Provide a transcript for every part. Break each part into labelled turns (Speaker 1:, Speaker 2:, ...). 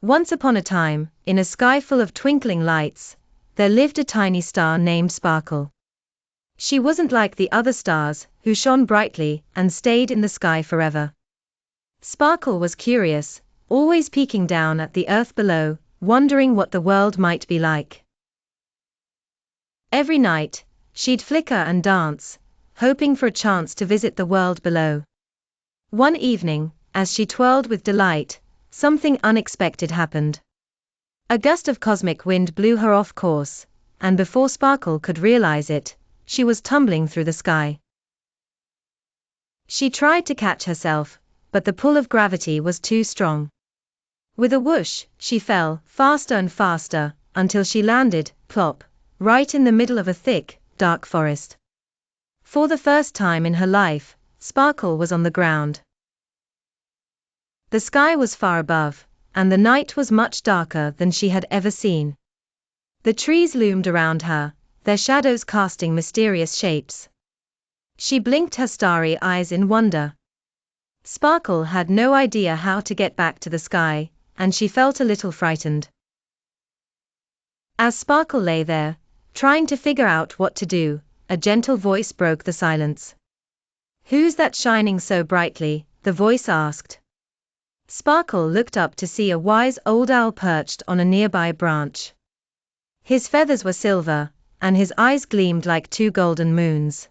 Speaker 1: Once upon a time, in a sky full of twinkling lights, there lived a tiny star named Sparkle. She wasn't like the other stars, who shone brightly and stayed in the sky forever. Sparkle was curious, always peeking down at the earth below, wondering what the world might be like. Every night, she'd flicker and dance, hoping for a chance to visit the world below. One evening, as she twirled with delight, something unexpected happened. A gust of cosmic wind blew her off course, and before Sparkle could realize it, she was tumbling through the sky. She tried to catch herself, but the pull of gravity was too strong. With a whoosh, she fell, faster and faster, until she landed, plop, right in the middle of a thick, dark forest. For the first time in her life, Sparkle was on the ground. The sky was far above, and the night was much darker than she had ever seen. The trees loomed around her, their shadows casting mysterious shapes. She blinked her starry eyes in wonder. Sparkle had no idea how to get back to the sky, and she felt a little frightened. As Sparkle lay there, trying to figure out what to do, a gentle voice broke the silence. "Who's that shining so brightly?" the voice asked. Sparkle looked up to see a wise old owl perched on a nearby branch. His feathers were silver, and his eyes gleamed like two golden moons.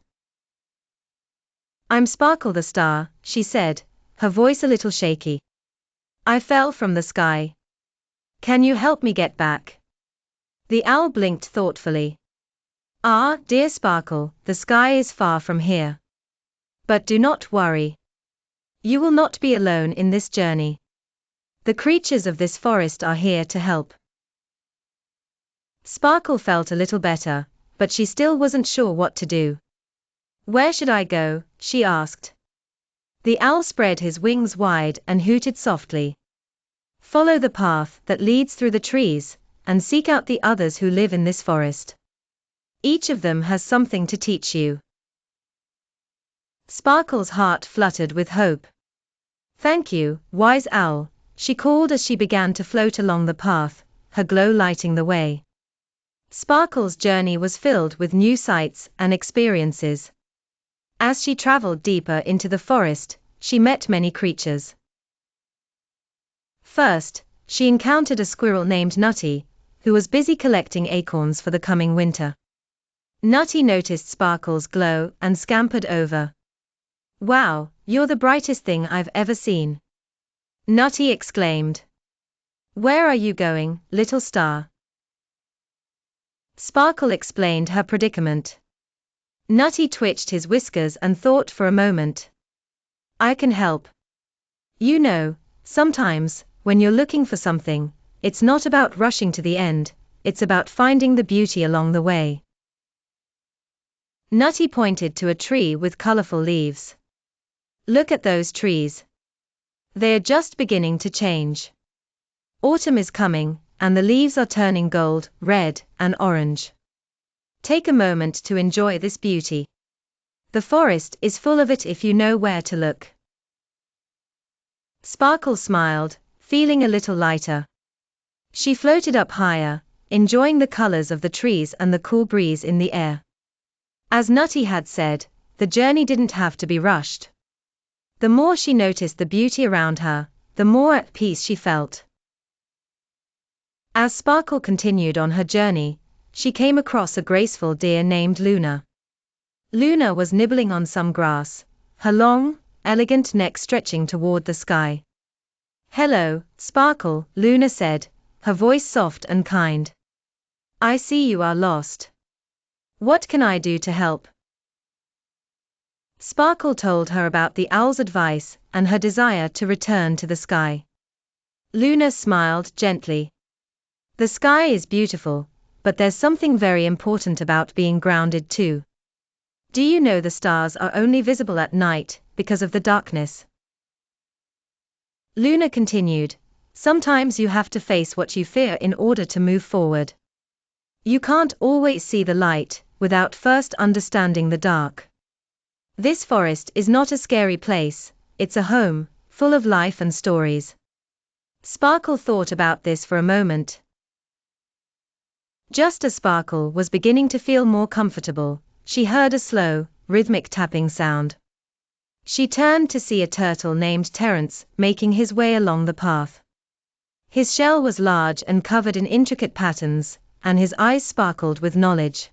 Speaker 1: "I'm Sparkle the star," she said, her voice a little shaky. "I fell from the sky. Can you help me get back?" The owl blinked thoughtfully. "Ah, dear Sparkle, the sky is far from here. But do not worry. You will not be alone in this journey. The creatures of this forest are here to help." Sparkle felt a little better, but she still wasn't sure what to do. "Where should I go?" she asked. The owl spread his wings wide and hooted softly. "Follow the path that leads through the trees, and seek out the others who live in this forest. Each of them has something to teach you." Sparkle's heart fluttered with hope. "Thank you, wise owl," she called as she began to float along the path, her glow lighting the way. Sparkle's journey was filled with new sights and experiences. As she traveled deeper into the forest, she met many creatures. First, she encountered a squirrel named Nutty, who was busy collecting acorns for the coming winter. Nutty noticed Sparkle's glow and scampered over. "Wow, you're the brightest thing I've ever seen!" Nutty exclaimed. "Where are you going, little star?" Sparkle explained her predicament. Nutty twitched his whiskers and thought for a moment. "I can help. You know, sometimes, when you're looking for something, it's not about rushing to the end, it's about finding the beauty along the way." Nutty pointed to a tree with colorful leaves. "Look at those trees. They are just beginning to change. Autumn is coming, and the leaves are turning gold, red, and orange. Take a moment to enjoy this beauty. The forest is full of it if you know where to look." Sparkle smiled, feeling a little lighter. She floated up higher, enjoying the colors of the trees and the cool breeze in the air. As Nutty had said, the journey didn't have to be rushed. The more she noticed the beauty around her, the more at peace she felt. As Sparkle continued on her journey, she came across a graceful deer named Luna. Luna was nibbling on some grass, her long, elegant neck stretching toward the sky. "Hello, Sparkle," Luna said, her voice soft and kind. "I see you are lost. What can I do to help?" Sparkle told her about the owl's advice and her desire to return to the sky. Luna smiled gently. "The sky is beautiful, but there's something very important about being grounded too. Do you know the stars are only visible at night because of the darkness?" Luna continued, "Sometimes you have to face what you fear in order to move forward. You can't always see the light without first understanding the dark. This forest is not a scary place, it's a home, full of life and stories. Sparkle thought about this for a moment. Just as Sparkle was beginning to feel more comfortable, she heard a slow, rhythmic tapping sound. She turned to see a turtle named Terence making his way along the path. His shell was large and covered in intricate patterns, and his eyes sparkled with knowledge.